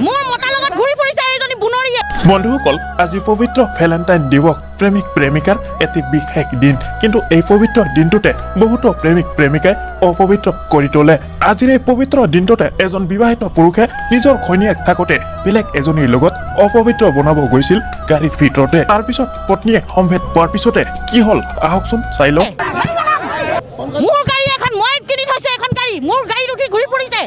মোৰ মতাৰ লগত ঘূৰি ফুৰিছে এইজনী বুনৰীয়ে। বন্ধুসকল, আজি পবিত্ৰ ভেলেণ্টাইন দিৱস। প্ৰেমিক প্ৰেমিকাৰ এটি বিশেষ দিন, কিন্তু এই পবিত্ৰ দিনটোতে বহুতো প্ৰেমিক প্ৰেমিকাই অপবিত্ৰ কৰি তোলে। আজিৰ এই পবিত্ৰ দিনটোতে এজন বিবাহিত পুৰুষে নিজৰ ঘৈণীয়েক থাকোঁতে বেলেগ এজনীৰ লগত অপবিত্ৰ বনাব গৈছিল গাড়ীৰ ভিতৰতে। তাৰপিছত পত্নীয়ে সম্ভেদ পোৱাৰ পিছতে কি হ'ল আহকচোন চাই লওঁ। মোৰ গাড়ী এখন মই কিনি থৈছে, এখন গাড়ী মোৰ গাড়ীত উঠি ঘূৰি ফুৰিছে।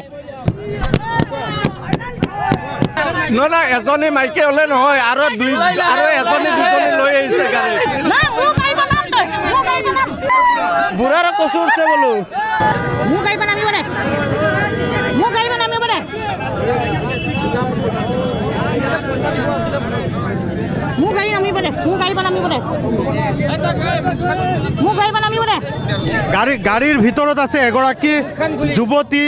না এজনী মাইকী হলে নহয়, আৰু এজনী দুজনী লৈ আহিছে গাড়ী। বুঢ়াৰ কচু উঠছে বোলো। মোৰ গাড়ী নামিব দে, মোৰ গাড়ী নামিব দে, মোৰ গাড়ী নামিব দে, মোৰ গাড়ী নামিব দে, মোৰ গাড়ী নামিব দে। গাড়ীৰ ভিতৰত আছে এগৰাকী যুৱতী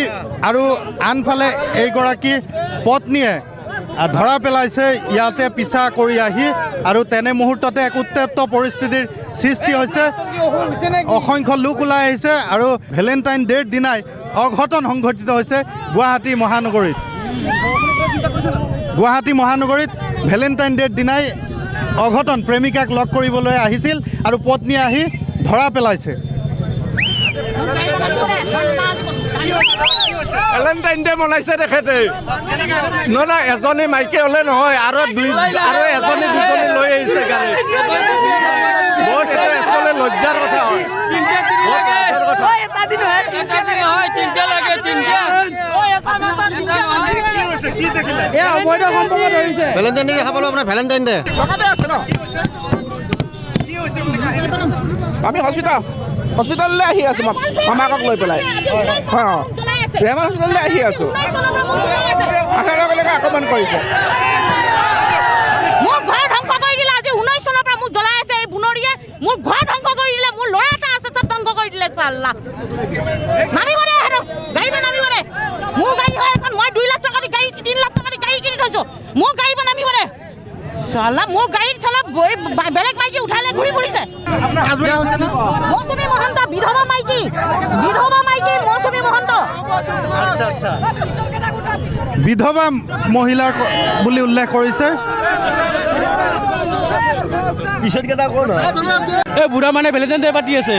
আৰু আনফালে এইগৰাকী পত্নীয়ে ধৰা পেলাইছে ইয়াতে পিছা কৰি আহি, আৰু তেনে মুহূৰ্ততে এক উত্তপ্ত পৰিস্থিতিৰ সৃষ্টি হৈছে। অসংখ্য লোক ওলাই আহিছে আৰু ভেলেণ্টাইন ডেৰ দিনাই অঘটন সংঘটিত হৈছে গুৱাহাটী মহানগৰীত ভেলেণ্টাইন ডেৰ দিনাই অঘটন। প্ৰেমিকাক লগ কৰিবলৈ আহিছিল আৰু পত্নীয়ে আহি ধৰা পেলাইছে। ভেলেণ্টাইন ডে মনাইছে তেখেতে। না এজনী মাইকী হলে নহয়, আৰু এজনী দুজনী লৈ আহিছে গাড়ী। বহুত এটা আচলতে লজ্জাৰ কথা হয়। ভেলেণ্টাইন ডে দেখা পালো আপোনাৰ ভেলেণ্টাইন ডে আমি হস্পিটাললৈ আহি আছো মামাকক লৈ পেলাই। ৰেমা হস্পিটাললৈ আহি আছো, আহাৰ লগে লগে আক্ৰমণ কৰিছে। মোৰ ঘৰ ধ্বংস কৰি দিলে। আজি 19 চনৰ পৰা মোক জ্বলাই আছে এই বুনৰীয়ে। মোৰ ঘৰ ধ্বংস কৰি দিলে, মোৰ ল'ৰা এটা আছে তাত ধ্বংস কৰি দিলে। চাল্লা নামিব দে, গাড়ী নামিব দে। মোৰ গাড়ী হয় এখন, মই 2 লাখ টকা দি গাড়ী 3 লাখ টকা দি গাড়ী কিনি থৈছো। মোৰ গাড়ী নামিব দে। চাল্লা মোৰ গাড়ীত চালা বেলেগ মাইকী উঠালে ঘূৰি ফুৰিছে। মৌচুমী মহন্ত, বিধৱা মাইকী মৌচুমী মহন্ত। বিধৱা মহিলাৰ বুলি উল্লেখ কৰিছে। পিছত কেইটা কোন এই বুঢ়া মানে ভেলেণ্টাইন ডে পাতি আছে।